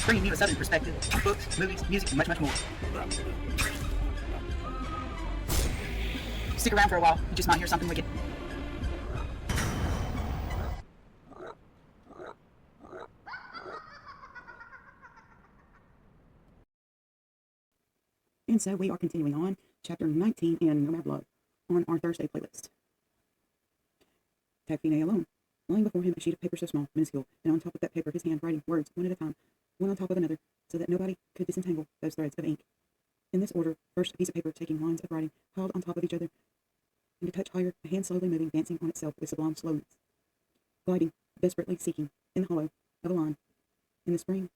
bringing you a southern perspective on books, movies, music, and much, much more. Stick around for a while, you just might hear something wicked. And so we are continuing on chapter 19 in Nomad Blood on our Thursday playlist. Tagfine alone, lying before him a sheet of paper so small, minuscule, and on top of that paper his hand writing words one at a time, one on top of another, so that nobody could disentangle those threads of ink. In this order, first a piece of paper taking lines of writing piled on top of each other, and a touch higher, a hand slowly moving, dancing on itself with sublime slowness, gliding, desperately seeking, in the hollow of a line, in the spring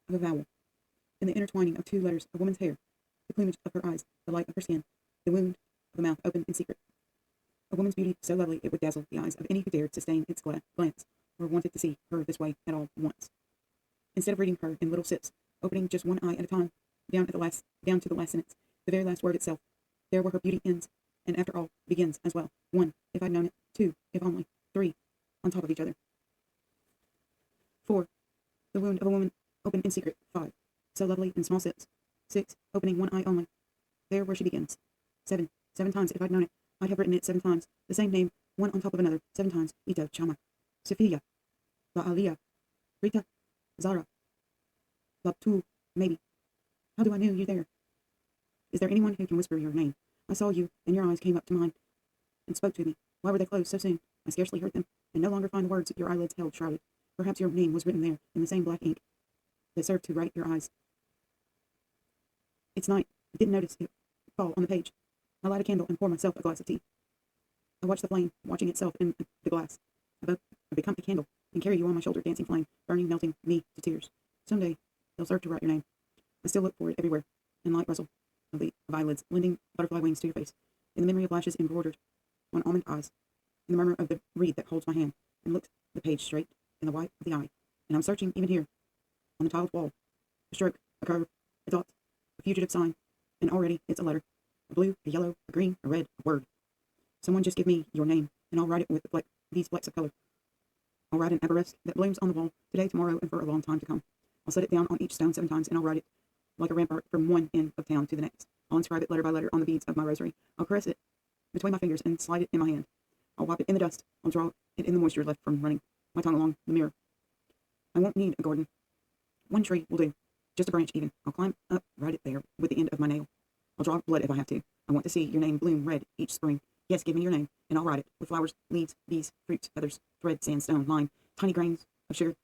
of a vowel, in the intertwining of two letters, a woman's hair, the plumage of her eyes, the light of her skin, the wound of a mouth open in secret. A woman's beauty so lovely it would dazzle the eyes of any who dared sustain its glance, or wanted to see her this way at all once. Instead of reading her in little sips, opening just one eye at a time, down to the last sentence, the very last word itself, there where her beauty ends, and after all, begins as well. 1, if I'd known it. 2, if only. 3, on top of each other. 4, the wound of a woman open in secret. 5, so lovely in small sips. 6, opening one eye only. There where she begins. 7 times if I'd known it. I'd have written it 7 times, the same name, one on top of another, 7 times. Ita, Chama, Sophia, La Alia, Rita, Zara, Labtu, maybe. How do I know you're there? Is there anyone who can whisper your name? I saw you, and your eyes came up to mine, and spoke to me. Why were they closed so soon? I scarcely heard them, and no longer find the words your eyelids held shrouded. Perhaps your name was written there, in the same black ink that served to write your eyes. It's night. I didn't notice it fall on the page. I light a candle and pour myself a glass of tea. I watch the flame, watching itself in the glass. I become a candle, and carry you on my shoulder, dancing flame, burning, melting me to tears. Someday, they'll serve to write your name. I still look for it everywhere, in light rustle of eyelids, lending butterfly wings to your face, in the memory of lashes embroidered on almond eyes, in the murmur of the reed that holds my hand, and looks the page straight in the white of the eye. And I'm searching even here, on the tiled wall. A stroke, a curve, a dot, a fugitive sign, and already it's a letter. A blue, a yellow, a green, a red, a word. Someone just give me your name, and I'll write it with these flecks of color. I'll write an arabesque that blooms on the wall today, tomorrow, and for a long time to come. I'll set it down on each stone 7 times, and I'll write it like a rampart from one end of town to the next. I'll inscribe it letter by letter on the beads of my rosary. I'll caress it between my fingers and slide it in my hand. I'll wipe it in the dust. I'll draw it in the moisture left from running my tongue along the mirror. I won't need a garden. 1 tree will do. Just a branch even. I'll climb up, write it there with the end of my nail. I'll draw blood if I have to. I want to see your name bloom red each spring. Yes, give me your name, and I'll write it with flowers, leaves, bees, fruits, feathers, thread, sand, stone, lime, tiny grains of sugar,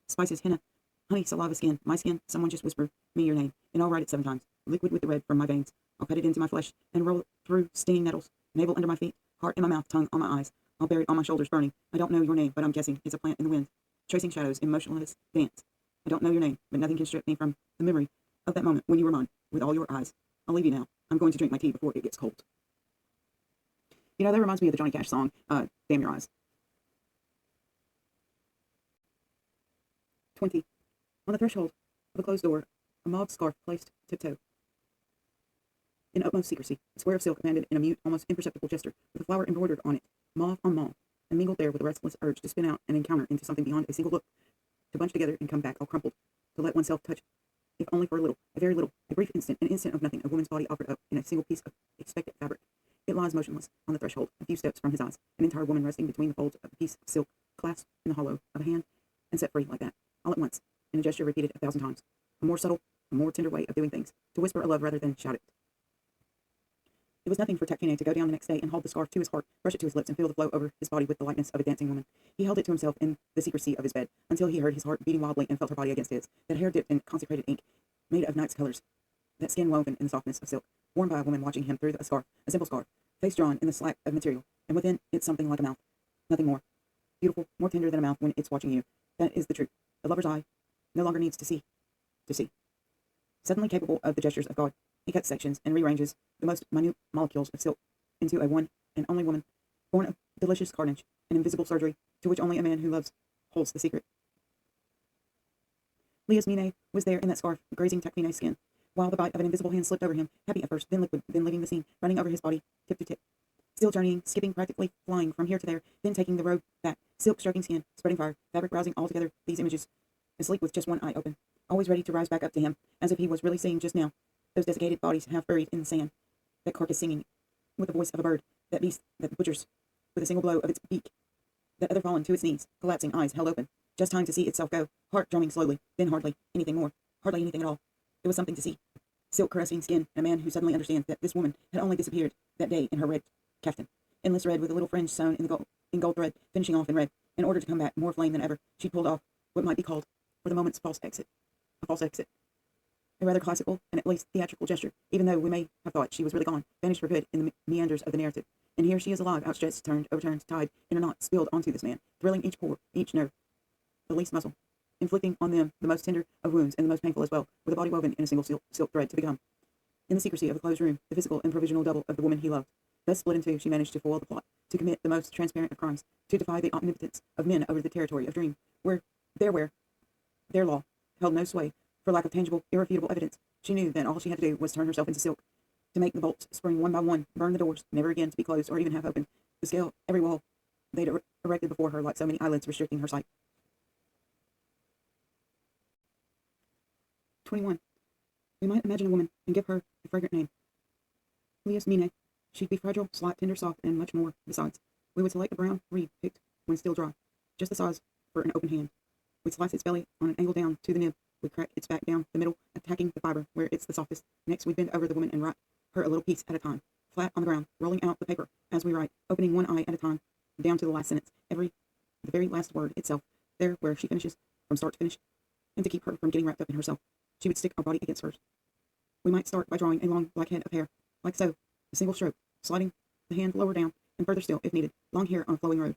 spices, henna, honey, saliva, skin, my skin. Someone just whisper me your name, and I'll write it 7 times, liquid with the red from my veins. I'll cut it into my flesh and roll it through stinging nettles, navel under my feet, heart in my mouth, tongue on my eyes. I'll bury it on my shoulders, burning. I don't know your name, but I'm guessing it's a plant in the wind, tracing shadows in motionless dance. I don't know your name, but nothing can strip me from the memory of that moment when you were mine, with all your eyes. I'll leave you now. I'm going to drink my tea before it gets cold. You know, that reminds me of the Johnny Cash song, Damn Your Eyes. 20. On the threshold of a closed door, a mauve scarf placed tiptoe. In utmost secrecy, a square of silk abandoned in a mute, almost imperceptible gesture, with a flower embroidered on it, mauve on mauve, and mingled there with a restless urge to spin out and encounter into something beyond a single look, to bunch together and come back all crumpled, to let oneself touch, if only for a little, a very little, a brief instant, an instant of nothing, a woman's body offered up in a single piece of expectant fabric. It lies motionless on the threshold, a few steps from his eyes, an entire woman resting between the folds of a piece of silk, clasped in the hollow of a hand, and set free like that, all at once, in a gesture repeated 1,000 times. A more subtle, a more tender way of doing things, to whisper a love rather than shout it. It was nothing for Tacfine to go down the next day and hold the scarf to his heart, brush it to his lips, and feel the flow over his body with the lightness of a dancing woman. He held it to himself in the secrecy of his bed, until he heard his heart beating wildly and felt her body against his, that hair dipped in consecrated ink, made of night's colors, that skin woven in the softness of silk, worn by a woman watching him through a scarf, a simple scarf, face drawn in the slack of material, and within it something like a mouth, nothing more. Beautiful, more tender than a mouth when it's watching you. That is the truth. The lover's eye no longer needs to see. Suddenly capable of the gestures of God, he cuts sections and rearranges the most minute molecules of silk into a one and only woman, born of delicious carnage, an invisible surgery to which only a man who loves holds the secret. Leah's Mine was there in that scarf, grazing Tacfine's skin, while the bite of an invisible hand slipped over him, happy at first, then liquid, then leaving the scene, running over his body, tip to tip. Still journeying, skipping, practically flying from here to there, then taking the road back, silk striking skin, spreading fire, fabric rousing all together these images asleep with just one eye open, always ready to rise back up to him, as if he was really seeing just now those desiccated bodies half buried in the sand, that carcass singing with the voice of a bird, that beast that butchers with a single blow of its beak, that other fallen to its knees, collapsing, eyes held open, just time to see itself go, heart drumming slowly, then hardly anything more, hardly anything at all. It was something to see. Silk caressing skin, and a man who suddenly understands that this woman had only disappeared that day in her red caftan, endless red with a little fringe sewn in gold thread, finishing off in red. In order to come back more flame than ever, she pulled off what might be called, for the moment's false exit. A rather classical and at least theatrical gesture, even though we may have thought she was really gone, vanished for good in the meanders of the narrative. And here she is alive, outstretched, turned, overturned, tied in a knot, spilled onto this man, thrilling each pore, each nerve, the least muscle, inflicting on them the most tender of wounds and the most painful as well, with a body woven in a single silk thread to become, in the secrecy of a closed room, the physical and provisional double of the woman he loved. Thus split in two, she managed to foil the plot, to commit the most transparent of crimes, to defy the omnipotence of men over the territory of dream, where their law held no sway for lack of tangible, irrefutable evidence. She knew that all she had to do was turn herself into silk, to make the bolts spring one by one, burn the doors, never again to be closed or even half open, to scale every wall they'd erected before her like so many eyelids restricting her sight. 21. We might imagine a woman and give her a fragrant name. Lias Mine. She'd be fragile, slight, tender, soft, and much more besides. We would select a brown reed picked when still dry, just the size for an open hand. We'd slice its belly on an angle down to the nib. We'd crack its back down the middle, attacking the fiber where it's the softest. Next, we'd bend over the woman and write her a little piece at a time, flat on the ground, rolling out the paper as we write, opening one eye at a time, down to the last sentence, the very last word itself, there where she finishes, from start to finish. And to keep her from getting wrapped up in herself, she would stick our body against hers. We might start by drawing a long black head of hair, like so, a single stroke, sliding the hand lower down, and further still, if needed, long hair on a flowing road.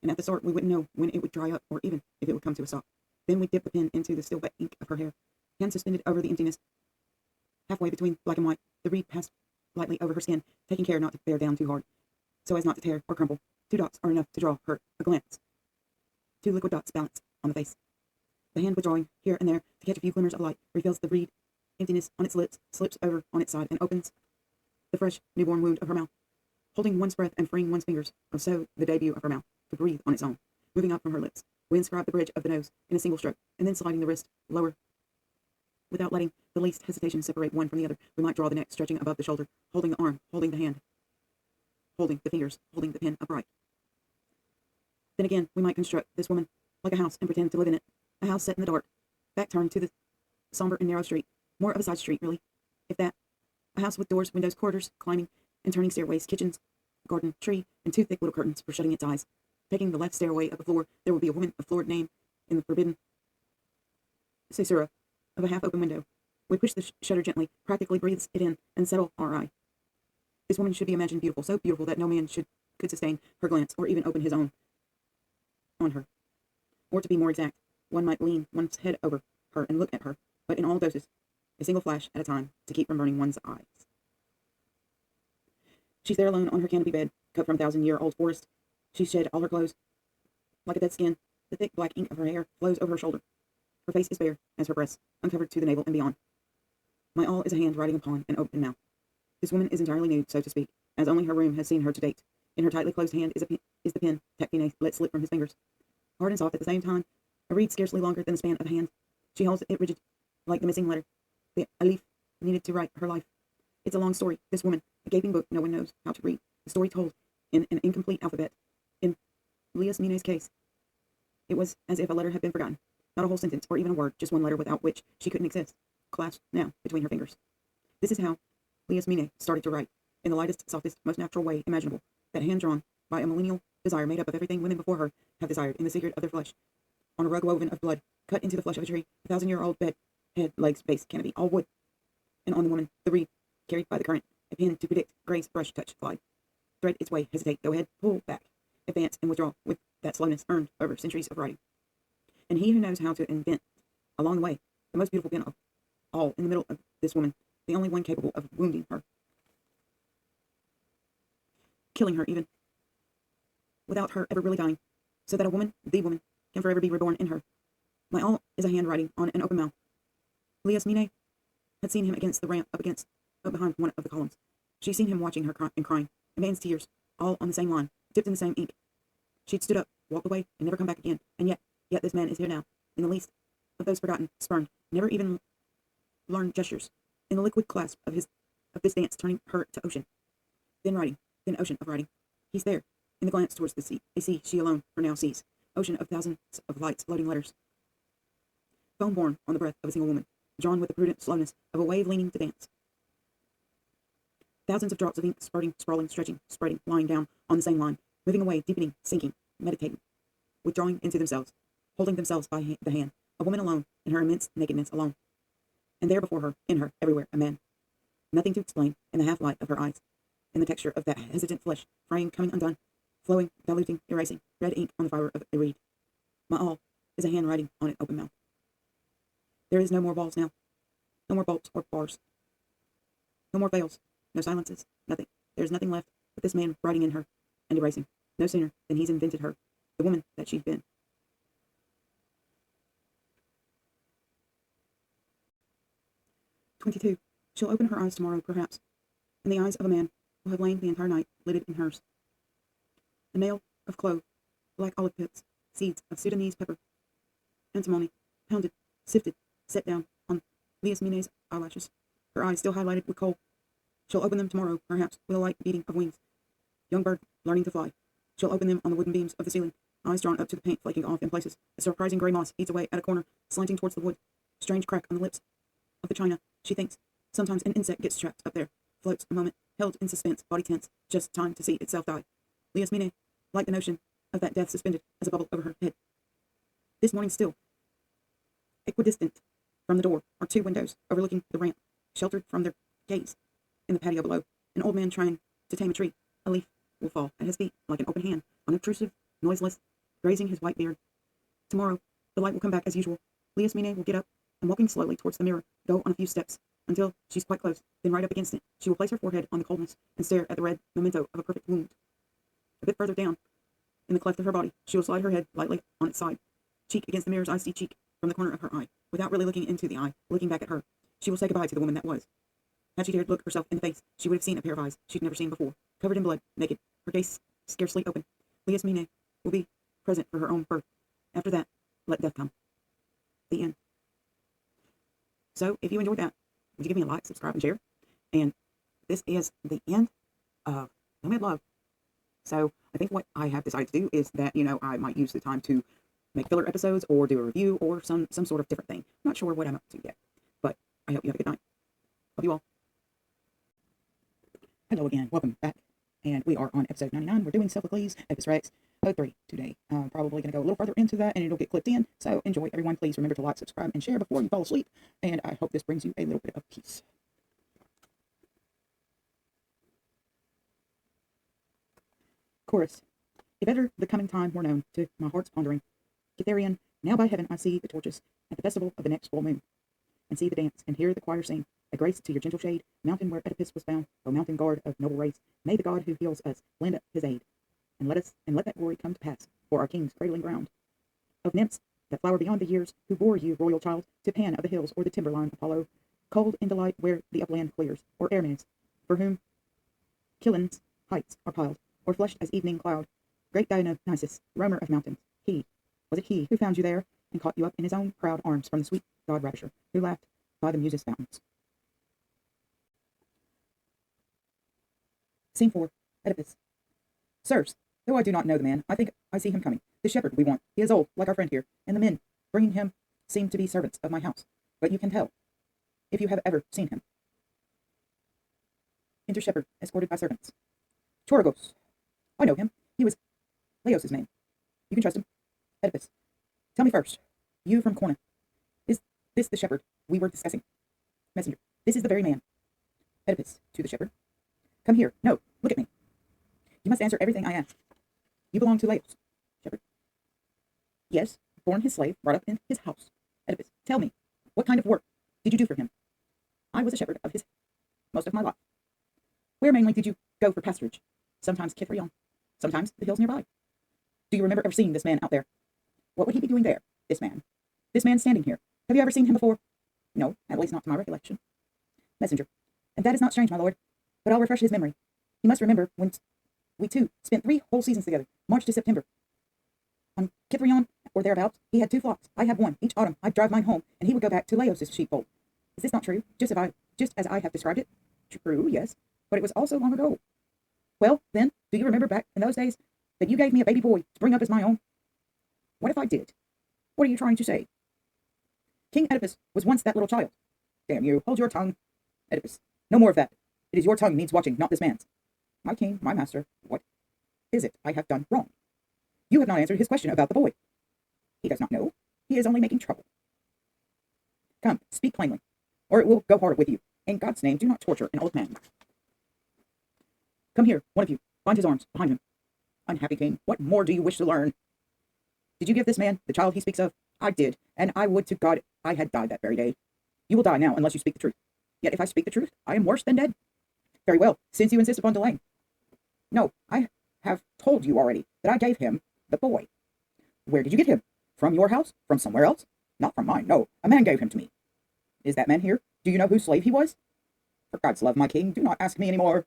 And at the start, we wouldn't know when it would dry up, or even if it would come to a stop. Then we'd dip the pen into the still wet ink of her hair, hand suspended over the emptiness, halfway between black and white. The reed passed lightly over her skin, taking care not to bear down too hard, so as not to tear or crumple. 2 dots are enough to draw her a glance. 2 liquid dots balance on the face. The hand withdrawing here and there to catch a few glimmers of light reveals the reed emptiness on its lips, slips over on its side, and opens the fresh newborn wound of her mouth, holding one's breath and freeing one's fingers, or so the debut of her mouth, to breathe on its own, moving up from her lips. We inscribe the bridge of the nose in a single stroke, and then sliding the wrist lower, without letting the least hesitation separate one from the other. We might draw the neck stretching above the shoulder, holding the arm, holding the hand, holding the fingers, holding the pen upright. Then again, we might construct this woman like a house and pretend to live in it, a house set in the dark, back turned to the somber and narrow street, more of a side street, really, if that. A house with doors, windows, corridors, climbing and turning stairways, kitchens, garden, tree, and 2 thick little curtains for shutting its eyes. Taking the left stairway up the floor, there would be a woman of florid name in the forbidden caesura of a half-open window. We push the shutter gently, practically breathes it in, and settle our eye. This woman should be imagined beautiful, so beautiful that no man could sustain her glance, or even open his own on her. Or to be more exact, one might lean one's head over her and look at her, but in all doses, a single flash at a time, to keep from burning one's eyes. She's there alone on her canopy bed, cut from 1,000-year-old forest. She's shed all her clothes. Like a dead skin, the thick black ink of her hair flows over her shoulder. Her face is bare as her breasts, uncovered to the navel and beyond. My all is a hand writing upon an open mouth. This woman is entirely nude, so to speak, as only her room has seen her to date. In her tightly closed hand is the pen Tactine let slip from his fingers. Hard and soft at the same time, a reed scarcely longer than the span of a hand. She holds it rigid, like the missing letter, the alif needed to write her life. It's a long story, this woman, a gaping book no one knows how to read, the story told in an incomplete alphabet. In Lias Mine's case, it was as if a letter had been forgotten, not a whole sentence or even a word, just one letter without which she couldn't exist, clasped now between her fingers. This is how Lias Mine started to write, in the lightest, softest, most natural way imaginable, that hand drawn by a millennial desire made up of everything women before her have desired in the secret of their flesh, on a rug woven of blood, cut into the flesh of a tree, 1,000-year-old bed, head, legs, base, canopy, all wood, and on the woman, the reed, carried by the current, a pen to predict, graze, brush, touch, glide, thread its way, hesitate, go ahead, pull back, advance, and withdraw with that slowness earned over centuries of writing. And he who knows how to invent along the way the most beautiful pen of all in the middle of this woman, the only one capable of wounding her, killing her even, without her ever really dying, so that a woman, the woman, can forever be reborn in her. My all is a handwriting on an open mouth. Lias Mine had seen him against the ramp up behind one of the columns. She'd seen him watching her and crying, a man's tears, all on the same line, dipped in the same ink. She'd stood up, walked away, and never come back again, and yet this man is here now, in the least of those forgotten, spurned, never even learned gestures, in the liquid clasp of this dance, turning her to ocean. Then writing, then ocean of writing. He's there, in the glance towards the sea, a sea she alone for now sees, ocean of thousands of lights floating letters. Foam born on the breath of a single woman, drawn with the prudent slowness of a wave leaning to dance. Thousands of drops of ink spurting, sprawling, stretching, spreading, lying down on the same line, moving away, deepening, sinking, meditating, withdrawing into themselves, holding themselves by the hand, a woman alone, in her immense nakedness alone. And there before her, in her, everywhere, a man. Nothing to explain, in the half-light of her eyes, in the texture of that hesitant flesh, fraying, coming undone, flowing, diluting, erasing, red ink on the fibre of a reed. My all is a hand writing on an open mouth. There is no more walls now, no more bolts or bars, no more veils, no silences, nothing. There is nothing left but this man writing in her and erasing, no sooner than he's invented her, the woman that she's been. "22. She'll open her eyes tomorrow, perhaps, and the eyes of a man will have lain the entire night lidded in hers. A nail of clove, black olive pits, seeds of Sudanese pepper, antimony, pounded, sifted, set down on Lias Mine's eyelashes, her eyes still highlighted with coal. She'll open them tomorrow, perhaps, with a light beating of wings. Young bird learning to fly. She'll open them on the wooden beams of the ceiling, eyes drawn up to the paint flaking off in places. A surprising gray moss eats away at a corner, slanting towards the wood. Strange crack on the lips of the china, she thinks. Sometimes an insect gets trapped up there, floats a moment, held in suspense, body tense, just time to see itself die. Lias Mine, like the notion of that death suspended as a bubble over her head. This morning still, equidistant from the door, are two windows overlooking the ramp, sheltered from their gaze. In the patio below, an old man trying to tame a tree. A leaf will fall at his feet like an open hand, unobtrusive, noiseless, grazing his white beard. Tomorrow, the light will come back as usual. Lias Mine will get up and, walking slowly towards the mirror, go on a few steps until she's quite close. Then right up against it, she will place her forehead on the coldness and stare at the red memento of a perfect wound. A bit further down, in the cleft of her body, she will slide her head lightly on its side, cheek against the mirror's icy cheek from the corner of her eye, without really looking into the eye, looking back at her. She will say goodbye to the woman that was. Had she dared look herself in the face, she would have seen a pair of eyes she'd never seen before, covered in blood, naked, her gaze scarcely open. Lias Mine will be present for her own birth. After that, let death come. The end. So, if you enjoyed that, would you give me a like, subscribe, and share? And this is the end of Nomad Love. So, I think what I have decided to do is that, I might use the time to make filler episodes or do a review or some sort of different thing. I'm not sure what I'm up to yet, but I hope you have a good night. Love you all. Hello again, welcome back, and we are on episode 99. We're doing Sophocles, Oedipus Rex, Ode 3 today. I'm probably going to go a little further into that, and it'll get clipped in, so enjoy, everyone. Please remember to like, subscribe, and share before you fall asleep, and I hope this brings you a little bit of peace. Chorus. If ever the coming time were known to my heart's pondering, Cytherean, now by heaven I see the torches at the festival of the next full moon, and see the dance, and hear the choir sing, a grace to your gentle shade, mountain where Oedipus was found, O mountain guard of noble race, may the God who heals us lend up his aid, and let that glory come to pass for our king's cradling ground. Of nymphs that flower beyond the years, who bore you, royal child, to Pan of the hills or the timberline Apollo, cold in delight where the upland clears, or Hermes, for whom Killin's heights are piled, or flushed as evening cloud, great Dionysus, roamer of mountains, was it he who found you there, and caught you up in his own proud arms from the sweet god ravisher, who laughed by the muses' fountains? Scene 4. Oedipus. Sirs, though I do not know the man, I think I see him coming. The shepherd we want. He is old, like our friend here, and the men bringing him seem to be servants of my house. But you can tell, if you have ever seen him. Enter shepherd, escorted by servants. Choragos. I know him. He was Laos's name. You can trust him. Oedipus. Tell me first, you from Corna, is this the shepherd we were discussing? Messenger. This is the very man. Oedipus, to the shepherd. Come here. No, look at me. You must answer everything I ask. You belong to Laos. Shepherd. Yes, born his slave, brought up in his house. Oedipus. Tell me, what kind of work did you do for him? I was a shepherd of his most of my life. Where mainly did you go for pasturage? Sometimes Cytherean, sometimes the hills nearby. Do you remember ever seeing this man out there? What would he be doing there? This man standing here. Have you ever seen him before? No, at least not to my recollection. Messenger. And that is not strange, my lord. But I'll refresh his memory. He must remember when we two spent 3 whole seasons together, March to September. On Cyprian, or thereabouts, he had 2 flocks. I had 1. Each autumn I'd drive mine home, and he would go back to Laos's sheepfold. Is this not true, just as I have described it? True, yes, but it was also long ago. Well, then, do you remember back in those days that you gave me a baby boy to bring up as my own? What if I did? What are you trying to say? King Oedipus was once that little child. Damn you, hold your tongue. Oedipus, no more of that. It is your tongue needs watching, not this man's. My king, my master, what is it I have done wrong? You have not answered his question about the boy. He does not know. He is only making trouble. Come, speak plainly, or it will go hard with you. In God's name, do not torture an old man. Come here, one of you. Bind his arms behind him. Unhappy king, what more do you wish to learn? Did you give this man the child he speaks of? I did, and I would to God I had died that very day. You will die now unless you speak the truth. Yet if I speak the truth, I am worse than dead. Very well, since you insist upon delaying. No, I have told you already that I gave him the boy. Where did you get him? From your house? From somewhere else? Not from mine, no. A man gave him to me. Is that man here? Do you know whose slave he was? For God's love, my king, do not ask me any more.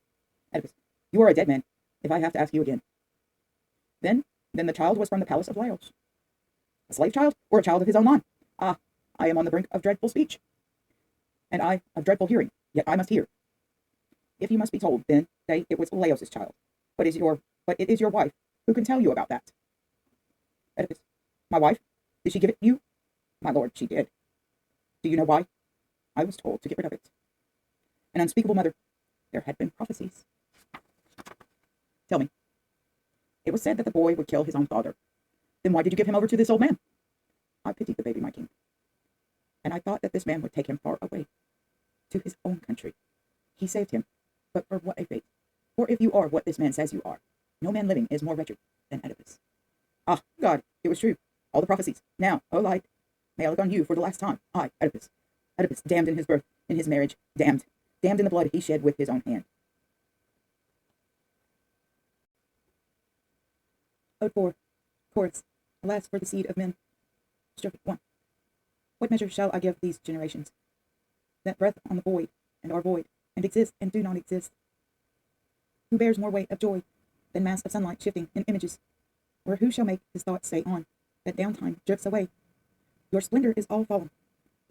Oedipus, you are a dead man, if I have to ask you again. Then the child was from the palace of Laos. A slave child, or a child of his own line? Ah, I am on the brink of dreadful speech. And I of dreadful hearing, yet I must hear. If you must be told, then say it was Laos's child. But it is your wife who can tell you about that. Oedipus, my wife? Did she give it you? My lord, she did. Do you know why? I was told to get rid of it. An unspeakable mother. There had been prophecies. Tell me. It was said that the boy would kill his own father. Then why did you give him over to this old man? I pitied the baby, my king. And I thought that this man would take him far away, to his own country. He saved him, but for what a fate. For if you are what this man says you are, no man living is more wretched than Oedipus. Ah, God, it was true. All the prophecies. Now, O light, may I look on you for the last time. I, Oedipus. Oedipus, damned in his birth, in his marriage, damned in the blood he shed with his own hand. Ode 4, chorus. Alas for the seed of men. Stroke 1. What measure shall I give these generations, that breath on the void, and are void, and exist and do not exist? Who bears more weight of joy than mass of sunlight shifting in images? Or who shall make his thoughts stay on, that downtime drifts away? Your splendor is all fallen,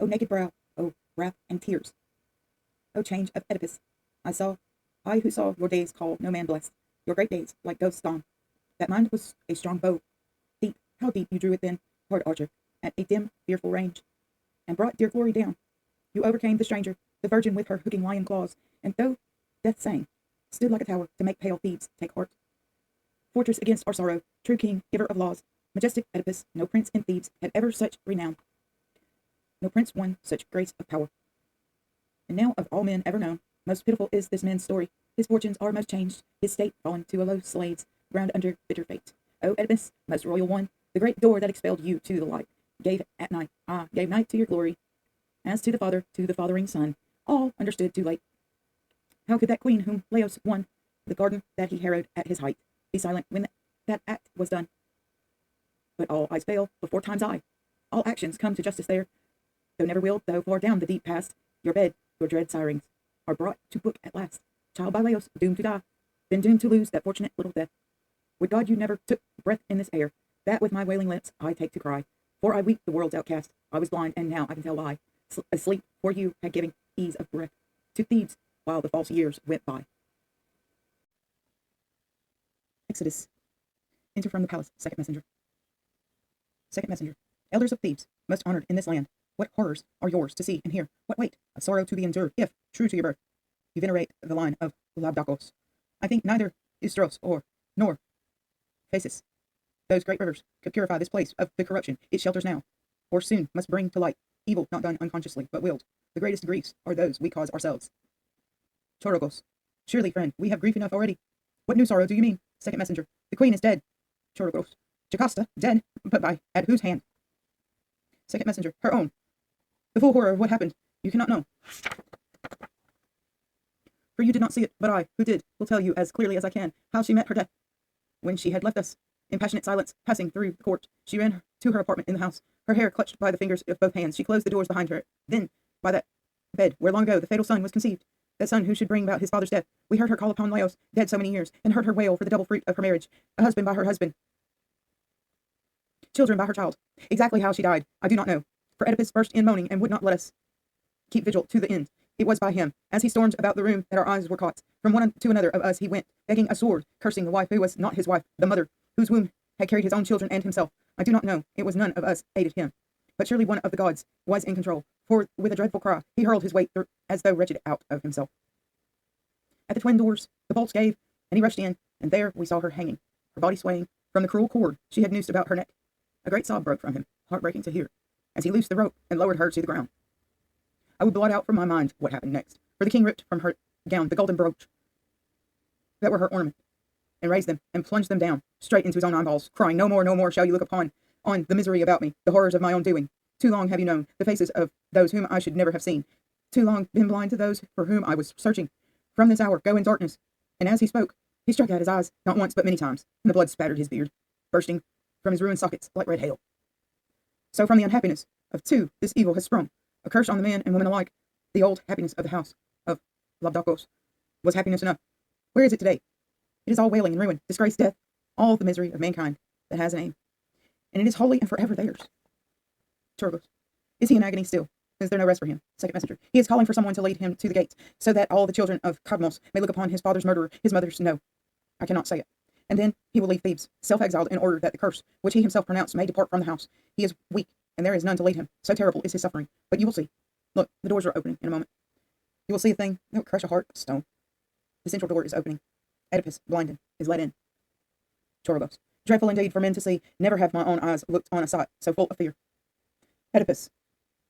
O naked brow, O wrath and tears. O change of Oedipus, I who saw your days call no man blessed, your great days like ghosts gone. That mind was a strong bow. Deep, how deep you drew it then, hard archer, at a dim, fearful range, and brought dear glory down. You overcame the stranger, the virgin with her hooking lion claws, and though death sang, stood like a tower to make pale thieves take heart. Fortress against our sorrow, true king, giver of laws, majestic Oedipus, no prince in Thebes had ever such renown. No prince won such grace of power. And now of all men ever known, most pitiful is this man's story. His fortunes are most changed, his state fallen to a low slave's, ground under bitter fate. O Oedipus, most royal one, the great door that expelled you to the light, gave at night, gave night to your glory, as to the father, to the fathering son, all understood too late. How could that queen whom Laos won, the garden that he harrowed at his height, be silent when that act was done? But all eyes fail before time's eye. All actions come to justice there. Though never willed, though far down the deep past, your bed, your dread sirens, are brought to book at last. Child by Laos, doomed to die, then doomed to lose that fortunate little death. Would God you never took breath in this air, that with my wailing lips I take to cry. For I weep the world's outcast. I was blind, and now I can tell why. Asleep, for you had given ease of breath to Thebes, while the false years went by. Exodus. Enter from the palace, second messenger. Second messenger. Elders of Thebes, most honored in this land, what horrors are yours to see and hear? What weight of sorrow to be endured, if, true to your birth, you venerate the line of Labdakos? I think neither Istros nor Phasis, those great rivers, could purify this place of the corruption it shelters now, or soon must bring to light evil not done unconsciously, but willed. The greatest griefs are those we cause ourselves. Chorogos. Surely, friend, we have grief enough already. What new sorrow do you mean? Second messenger. The queen is dead. Chorogos. Jocasta, dead, but at whose hand? Second messenger. Her own. The full horror of what happened, you cannot know. For you did not see it, but I, who did, will tell you as clearly as I can how she met her death. When she had left us, in passionate silence, passing through the court, she ran to her apartment in the house, her hair clutched by the fingers of both hands. She closed the doors behind her. Then, by that bed where long ago the fatal son was conceived, that son who should bring about his father's death, we heard her call upon Laos, dead so many years, and heard her wail for the double fruit of her marriage, a husband by her husband. children by her child. Exactly how she died, I do not know, for Oedipus burst in moaning and would not let us keep vigil to the end. It was by him, as he stormed about the room, that our eyes were caught. From one to another of us he went, begging a sword, cursing the wife who was not his wife, the mother, whose womb had carried his own children and himself. I do not know. It was none of us aided him. But surely one of the gods was in control, for with a dreadful cry he hurled his weight as though wretched out of himself. At the twin doors the bolts gave, and he rushed in, and there we saw her hanging, her body swaying from the cruel cord she had noosed about her neck. A great sob broke from him, heartbreaking to hear, as he loosed the rope and lowered her to the ground. I would blot out from my mind what happened next, for the king ripped from her gown the golden brooch that were her ornament, and raised them and plunged them down straight into his own eyeballs, crying, no more shall you look on the misery about me, the horrors of my own doing. Too long have you known the faces of those whom I should never have seen, too long been blind to those for whom I was searching. From this hour go in darkness. And as he spoke, he struck at his eyes, not once but many times, and the blood spattered his beard, bursting from his ruined sockets like red hail. So from the unhappiness of two this evil has sprung, a curse on the man and woman alike. The old happiness of the house of Labdakos was happiness enough. Where is it today? It is all wailing and ruin, disgrace, death, all the misery of mankind that has a name. And it is wholly and forever theirs. Chorgos, is he in agony still? Is there no rest for him? Second messenger. He is calling for someone to lead him to the gates, so that all the children of Cadmos may look upon his father's murderer, his mother's no. I cannot say it. And then he will leave Thebes, self-exiled, in order that the curse, which he himself pronounced, may depart from the house. He is weak, and there is none to lead him. So terrible is his suffering. But you will see. Look, the doors are opening in a moment. You will see a thing that will crush a heart of stone. The central door is opening. Oedipus, blinded, is let in. Chorgos. Dreadful indeed for men to see. Never have my own eyes looked on a sight so full of fear. Oedipus.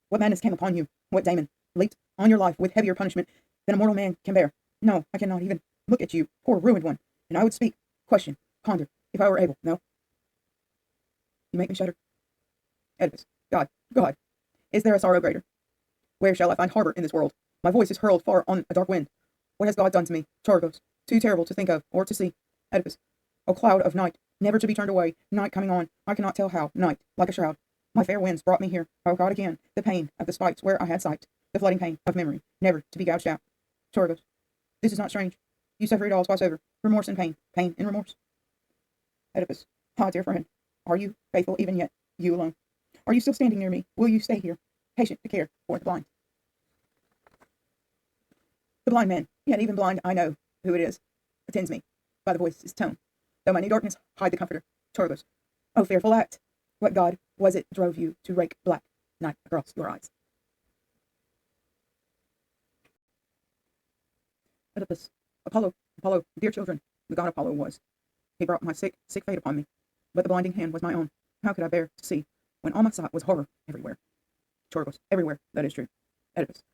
What madness came upon you? What daemon leaped on your life with heavier punishment than a mortal man can bear? No, I cannot even look at you, poor ruined one, and I would speak, question, ponder, if I were able. No. You make me shudder. Oedipus. God, is there a sorrow greater? Where shall I find harbor in this world? My voice is hurled far on a dark wind. What has God done to me? Chorgos. Too terrible to think of or to see. Oedipus. O cloud of night, never to be turned away, night coming on, I cannot tell how, night, like a shroud. My fair winds brought me here. O God, again, the pain of the spikes where I had sight, the flooding pain of memory, never to be gouged out. Chorgos. This is not strange. You suffer it all twice over. Remorse and pain, pain and remorse. Oedipus. Ah, dear friend, are you faithful even yet, you alone? Are you still standing near me? Will you stay here, patient to care for the blind? The blind man, yet even blind I know who it is, attends me, by the voice's tone, though my new darkness hide the comforter. Chorgos. O fearful act! What god was it drove you to rake black night across your eyes? Oedipus. Apollo, dear children, the god Apollo was. He brought my sick fate upon me, but the blinding hand was my own. How could I bear to see, when all my sight was horror everywhere? Chorgos. Everywhere, that is true. Oedipus.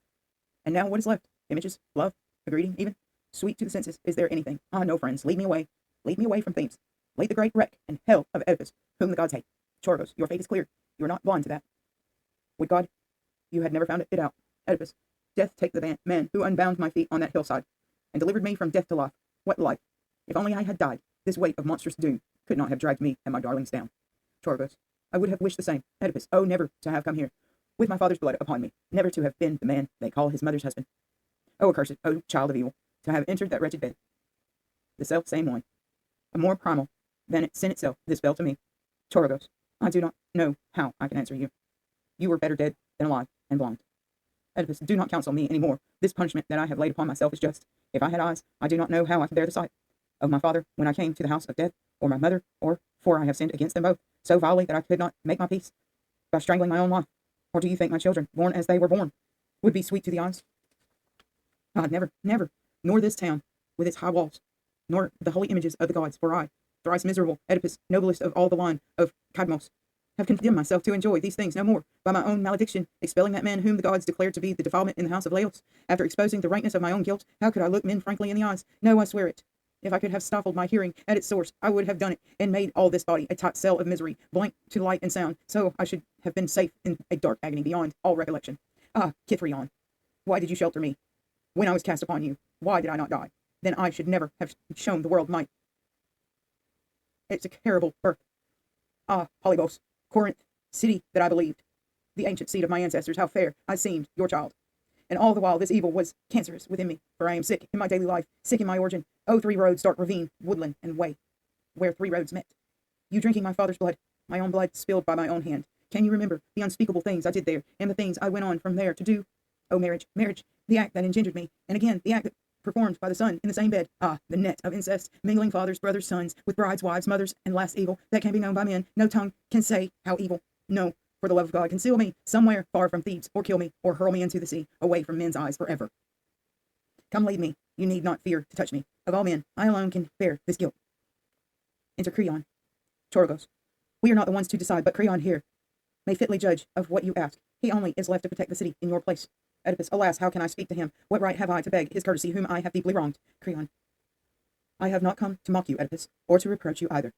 And now what is left? Images? Love? A greeting, even? Sweet to the senses, is there anything? Ah, no, friends, lead me away from Thebes. Lead the great wreck and hell of Oedipus, whom the gods hate. Chorgos, your fate is clear. You are not blind to that. Would God you had never found it out. Oedipus, death take the man who unbound my feet on that hillside, and delivered me from death to life. What life? If only I had died, this weight of monstrous doom could not have dragged me and my darlings down. Chorgos, I would have wished the same. Oedipus, oh, never to have come here, with my father's blood upon me, never to have been the man they call his mother's husband. Oh, accursed, oh, child of evil, to have entered that wretched bed. The self-same one, a more primal than sin itself, this fell to me. Chorgos, I do not know how I can answer you. You were better dead than alive and blind. Oedipus, do not counsel me any more. This punishment that I have laid upon myself is just. If I had eyes, I do not know how I could bear the sight of my father when I came to the house of death, or my mother, or for I have sinned against them both so vilely that I could not make my peace by strangling my own life. Or do you think my children, born as they were born, would be sweet to the eyes? God, never, never, nor this town with its high walls, nor the holy images of the gods, for I, thrice miserable Oedipus, noblest of all the line of Cadmos, have condemned myself to enjoy these things no more, by my own malediction, expelling that man whom the gods declared to be the defilement in the house of Laos. After exposing the rankness of my own guilt, how could I look men frankly in the eyes? No, I swear it. If I could have stifled my hearing at its source, I would have done it, and made all this body a tight cell of misery, blank to light and sound, so I should have been safe in a dark agony beyond all recollection. Ah, Kithrion, why did you shelter me? When I was cast upon you, why did I not die? Then I should never have shown the world my... It's a terrible birth. Ah, Polybos, Corinth, city that I believed, the ancient seat of my ancestors, how fair I seemed, your child. And all the while this evil was cancerous within me, for I am sick in my daily life, sick in my origin. Oh, 3 roads, dark ravine, woodland, and way, where 3 roads met. You drinking my father's blood, my own blood spilled by my own hand. Can you remember the unspeakable things I did there, and the things I went on from there to do? Oh, marriage, marriage, the act that engendered me, and again the act that performed by the son in the same bed. Ah, the net of incest, mingling fathers, brothers, sons, with brides, wives, mothers, and last evil that can be known by men. No tongue can say how evil. No, for the love of God, conceal me somewhere far from Thebes, or kill me, or hurl me into the sea, away from men's eyes forever. Come lead me. You need not fear to touch me. Of all men, I alone can bear this guilt. Enter Creon. Torgos. We are not the ones to decide, but Creon here may fitly judge of what you ask. He only is left to protect the city in your place. Oedipus. Alas, how can I speak to him? What right have I to beg his courtesy, whom I have deeply wronged? Creon. I have not come to mock you, Oedipus, or to reproach you either.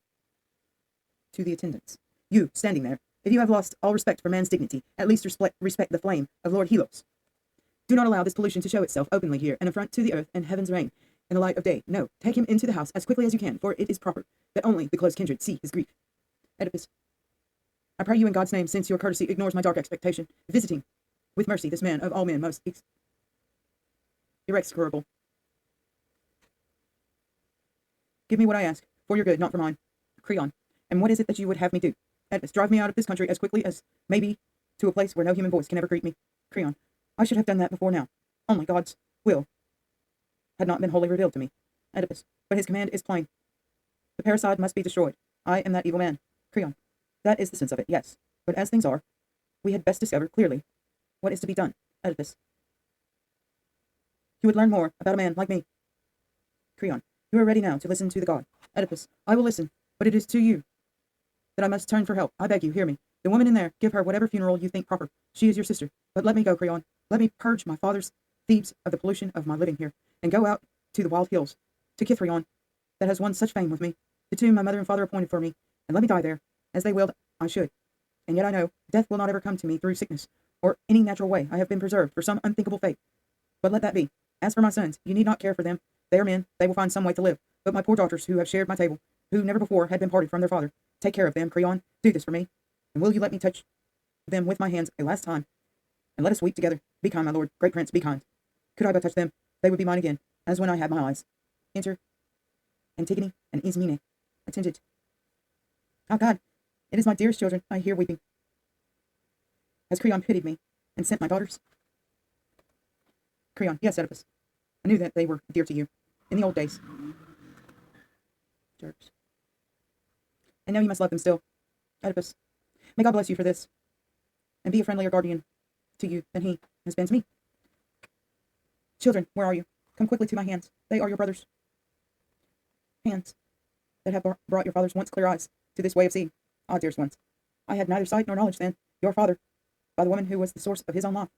To the attendants. You, standing there, if you have lost all respect for man's dignity, at least respect the flame of Lord Helos. Do not allow this pollution to show itself openly here, an affront to the earth and heaven's reign in the light of day. No, take him into the house as quickly as you can, for it is proper that only the close kindred see his grief. Oedipus. I pray you in God's name, since your courtesy ignores my dark expectation, visiting with mercy this man of all men most execrable. Give me what I ask, for your good, not for mine. Creon. And what is it that you would have me do? Oedipus. Drive me out of this country as quickly as may be, to a place where no human voice can ever greet me. Creon. I should have done that before now. Only God's will had not been wholly revealed to me. Oedipus. But his command is plain. The parricide must be destroyed. I am that evil man. Creon. That is the sense of it, yes. But as things are, we had best discover clearly what is to be done. Oedipus. You would learn more about a man like me. Creon. You are ready now to listen to the god. Oedipus. I will listen, but it is to you that I must turn for help. I beg you, hear me. The woman in there, give her whatever funeral you think proper. She is your sister. But let me go, Creon. Let me purge my father's Thebes of the pollution of my living here, and go out to the wild hills, to Kithrion, that has won such fame with me, the tomb my mother and father appointed for me, and let me die there, as they willed I should. And yet I know death will not ever come to me through sickness, or any natural way. I have been preserved for some unthinkable fate. But let that be. As for my sons, you need not care for them. They are men, they will find some way to live. But my poor daughters, who have shared my table, who never before had been parted from their father, take care of them, Creon. Do this for me. And will you let me touch them with my hands a last time? And let us weep together. Be kind, my lord, great prince, be kind. Could I but touch them, they would be mine again, as when I had my eyes. Enter Antigone and Ismene, attended. Oh God, it is my dearest children I hear weeping. Has Creon pitied me, and sent my daughters? Creon. Yes, Oedipus. I knew that they were dear to you, in the old days. Jerks. And now you must love them still. Oedipus. May God bless you for this, and be a friendlier guardian to you than he has been to me. Children, where are you? Come quickly to my hands. They are your brothers. Hands that have brought your father's once clear eyes to this way of seeing. Ah, dearest ones, I had neither sight nor knowledge then, your father, by the woman who was the source of his own life.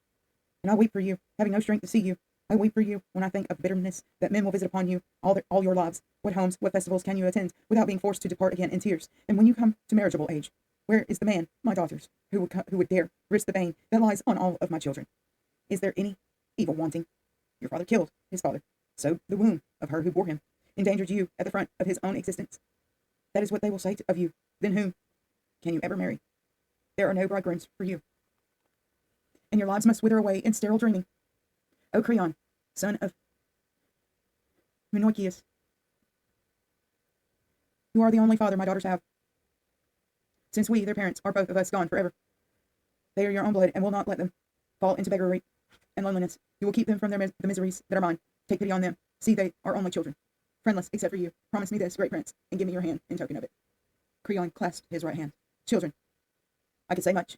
And I weep for you, having no strength to see you. I weep for you when I think of bitterness that men will visit upon you all your lives. What homes, what festivals can you attend without being forced to depart again in tears? And when you come to marriageable age, where is the man, my daughters, who would dare risk the bane that lies on all of my children? Is there any evil wanting? Your father killed his father, so the womb of her who bore him endangered you at the front of his own existence. That is what they will say of you. Then whom can you ever marry? There are no bridegrooms for you, and your lives must wither away in sterile dreaming. O Creon, son of Menoikeus, you are the only father my daughters have, since we, their parents, are both of us gone forever. They are your own blood, and will not let them fall into beggary and loneliness. You will keep them from the miseries that are mine. Take pity on them. See, they are only children, friendless except for you. Promise me this, great prince, and give me your hand in token of it. Creon clasped his right hand. Children, I could say much,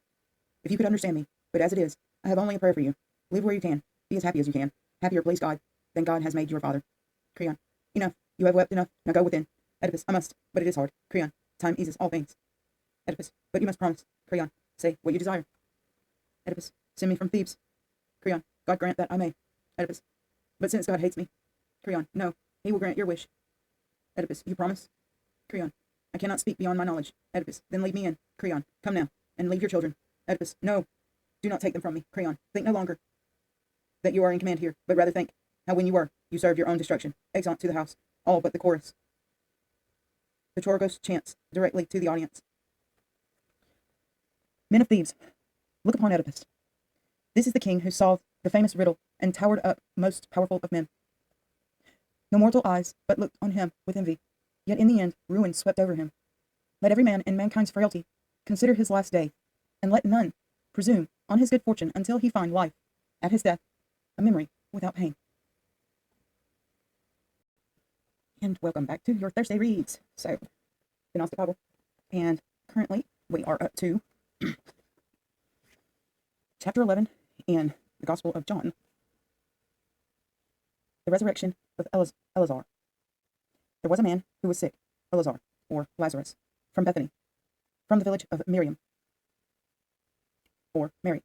if you could understand me, but as it is, I have only a prayer for you. Live where you can. Be as happy as you can. Happier, please God, than God has made your father. Creon. Enough. You have wept enough. Now go within. Oedipus. I must, but it is hard. Creon. Time eases all things. Oedipus. But you must promise. Creon. Say what you desire. Oedipus. Send me from Thebes. Creon. God grant that I may. Oedipus. But since God hates me. Creon. No. He will grant your wish. Oedipus. You promise? Creon. I cannot speak beyond my knowledge. Oedipus. Then leave me in. Creon. Come now, and leave your children. Oedipus. No. Do not take them from me. Creon. Think no longer that you are in command here, but rather think how when you were, you served your own destruction. Exeunt to the house. All but the chorus. The Chorgos chants directly to the audience. Men of Thebes, look upon Oedipus. This is the king who solved the famous riddle and towered up most powerful of men. No mortal eyes but looked on him with envy, yet in the end ruin swept over him. Let every man in mankind's frailty consider his last day, and let none presume on his good fortune until he find life at his death a memory without pain. And welcome back to your Thursday reads. So, the Gnostic Bible, and currently we are up to chapter 11 in the Gospel of John, the resurrection of Eleazar. There was a man who was sick, Eleazar, or Lazarus, from Bethany, from the village of Miriam, or Mary,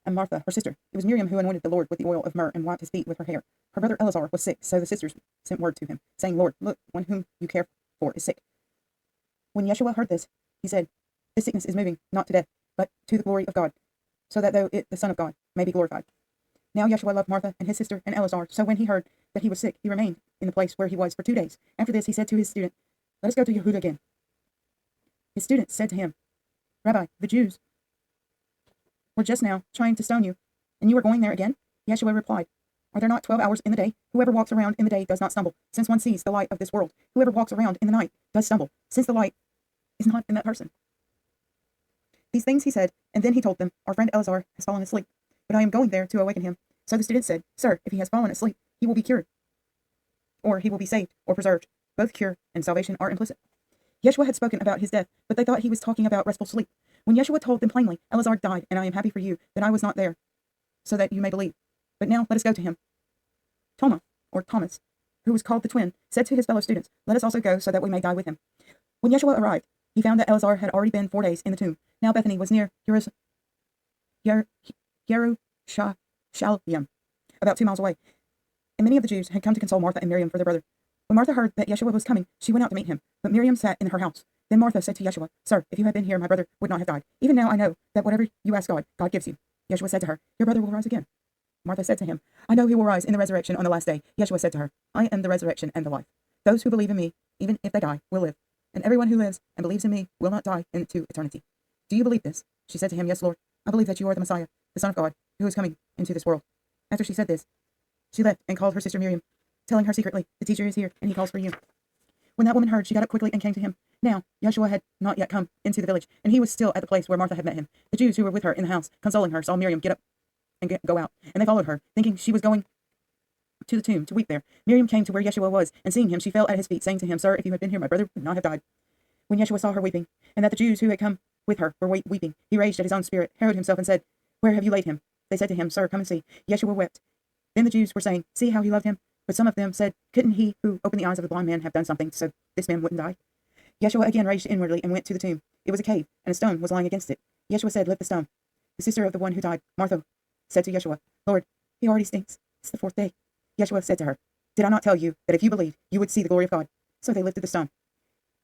and Martha, her sister. It was Miriam who anointed the Lord with the oil of myrrh and wiped his feet with her hair. Her brother Eleazar was sick, so the sisters sent word to him, saying, Lord, look, one whom you care for is sick. When Yeshua heard this, he said, This sickness is moving not to death, but to the glory of God, so that though it, the Son of God, may be glorified. Now Yeshua loved Martha and his sister and Eleazar, so when he heard that he was sick, he remained in the place where he was for 2 days. After this, he said to his student, Let us go to Yehuda again. His students said to him, Rabbi, the Jews were just now trying to stone you, and you are going there again? Yeshua replied, Are there not 12 hours in the day? Whoever walks around in the day does not stumble, since one sees the light of this world. Whoever walks around in the night does stumble, since the light is not in that person. These things he said, and then he told them, Our friend Eleazar has fallen asleep, but I am going there to awaken him. So the student said, Sir, if he has fallen asleep, he will be cured, or he will be saved or preserved. Both cure and salvation are implicit. Yeshua had spoken about his death, but they thought he was talking about restful sleep. When Yeshua told them plainly, Eleazar died, and I am happy for you that I was not there, so that you may believe. But now let us go to him. Thomas, who was called the twin, said to his fellow students, Let us also go, so that we may die with him. When Yeshua arrived, he found that Eleazar had already been 4 days in the tomb. Now Bethany was near Yerushalayim, about 2 miles away, and many of the Jews had come to console Martha and Miriam for their brother. When Martha heard that Yeshua was coming, she went out to meet him, but Miriam sat in her house. Then Martha said to Yeshua, Sir, if you had been here, my brother would not have died. Even now I know that whatever you ask God, God gives you. Yeshua said to her, Your brother will rise again. Martha said to him, I know he will rise in the resurrection on the last day. Yeshua said to her, I am the resurrection and the life. Those who believe in me, even if they die, will live. And everyone who lives and believes in me will not die into eternity. Do you believe this? She said to him, Yes, Lord. I believe that you are the Messiah, the Son of God, who is coming into this world. After she said this, she left and called her sister Miriam, telling her secretly, The teacher is here, and he calls for you. When that woman heard, she got up quickly and came to him. Now, Yeshua had not yet come into the village, and he was still at the place where Martha had met him. The Jews who were with her in the house, consoling her, saw Miriam get up and go out, and they followed her, thinking she was going to the tomb to weep there. Miriam came to where Yeshua was, and seeing him, she fell at his feet, saying to him, Sir, if you had been here, my brother would not have died. When Yeshua saw her weeping, and that the Jews who had come with her were weeping, he raged at his own spirit, harrowed himself, and said, Where have you laid him? They said to him, Sir, come and see. Yeshua wept. Then the Jews were saying, See how he loved him? But some of them said, Couldn't he who opened the eyes of the blind man have done something so this man wouldn't die? Yeshua again raged inwardly and went to the tomb. It was a cave, and a stone was lying against it. Yeshua said, Lift the stone. The sister of the one who died, Martha, said to Yeshua, Lord, he already stinks. It's the 4th day. Yeshua said to her, Did I not tell you that if you believed, you would see the glory of God? So they lifted the stone.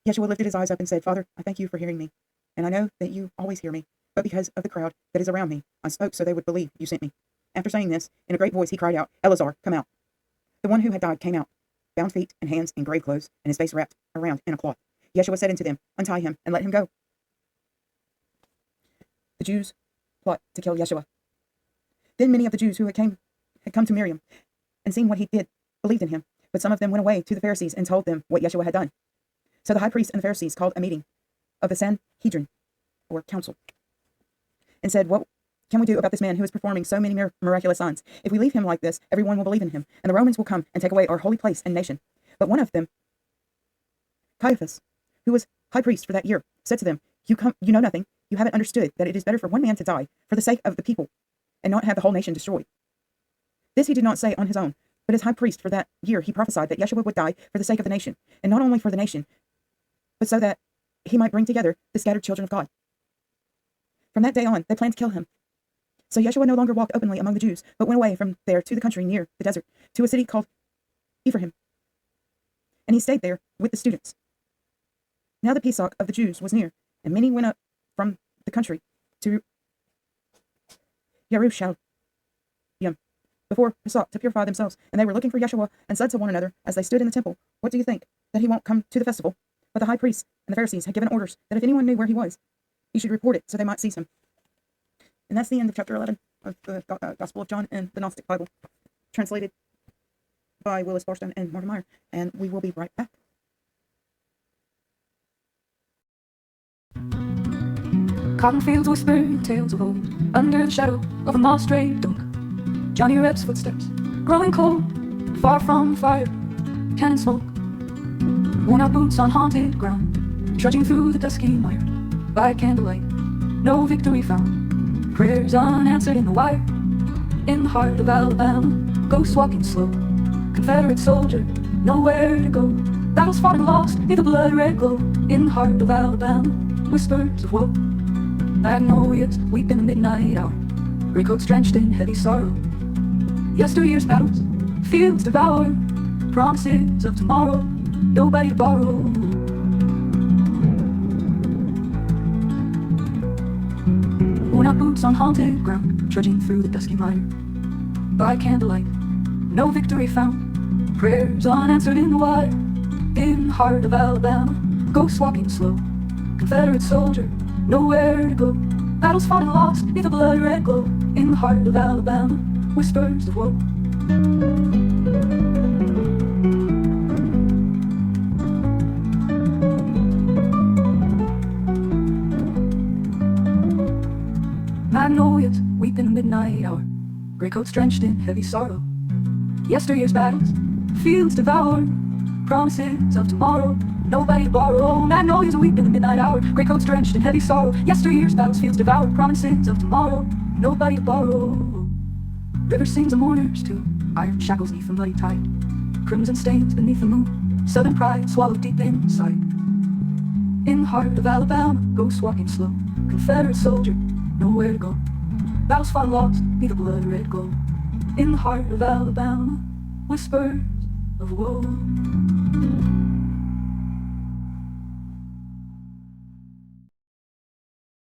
Yeshua lifted his eyes up and said, Father, I thank you for hearing me. And I know that you always hear me, but because of the crowd that is around me, I spoke so they would believe you sent me. After saying this, in a great voice he cried out, Eleazar, come out. The one who had died came out, bound feet and hands in grave clothes, and his face wrapped around in a cloth. Yeshua said unto them, Untie him and let him go. The Jews plot to kill Yeshua. Then many of the Jews who had come to Miriam and seen what he did believed in him, but some of them went away to the Pharisees and told them what Yeshua had done. So the high priest and the Pharisees called a meeting of the Sanhedrin, or council, and said, What can we do about this man who is performing so many miraculous signs? If we leave him like this, everyone will believe in him, and the Romans will come and take away our holy place and nation. But one of them, Caiaphas, who was high priest for that year, said to them, You know nothing. You haven't understood that it is better for one man to die for the sake of the people and not have the whole nation destroyed. This he did not say on his own, but as high priest for that year he prophesied that Yeshua would die for the sake of the nation, and not only for the nation, but so that he might bring together the scattered children of God. From that day on, they planned to kill him. So Yeshua no longer walked openly among the Jews, but went away from there to the country near the desert, to a city called Ephraim. And he stayed there with the students. Now the Pesach of the Jews was near, and many went up from the country to Yerushalayim before Pesach to purify themselves. And they were looking for Yeshua, and said to one another as they stood in the temple, What do you think, that he won't come to the festival? But the high priests and the Pharisees had given orders that if anyone knew where he was, he should report it so they might seize him. And that's the end of chapter 11 of the Gospel of John in the Gnostic Bible, translated by Willis Barstone and Morgan Meyer. And we will be right back. Cotton fields whisper tales of old, under the shadow of a moss-draped oak. Johnny Reb's footsteps, growing cold, far from fire, cannon smoke. Worn-out boots on haunted ground, trudging through the dusky mire. By candlelight, no victory found, prayers unanswered in the wire. In the heart of Alabama, ghosts walking slow, Confederate soldier, nowhere to go. Battles fought and lost, neath the blood-red glow. In the heart of Alabama, whispers of woe. Magnolias weep in the midnight hour, gray coats drenched in heavy sorrow. Yesteryear's battles, fields devoured, promises of tomorrow, nobody to borrow. Worn-out boots on haunted ground, trudging through the dusky mire. By candlelight, no victory found, prayers unanswered in the wire. In the heart of Alabama, ghosts walking slow, Confederate soldier, nowhere to go. Battles fought and lost, neath the blood-red glow. In the heart of Alabama, whispers of woe. Magnolias weep in the midnight hour, gray coats drenched in heavy sorrow. Yesteryear's battles, fields devoured, promises of tomorrow, nobody to borrow. Magnolias weep in the midnight hour, gray coats drenched in heavy sorrow. Yesteryear's battles, fields devoured, promises of tomorrow, nobody to borrow. River sings a mourner's tune, iron shackles neath the muddy tide, crimson stains beneath the moon, southern pride swallowed deep inside. In the heart of Alabama, ghosts walking slow, Confederate soldier, nowhere to go. Battles fought and lost, neath the blood-red glow. In the heart of Alabama, whispers of woe.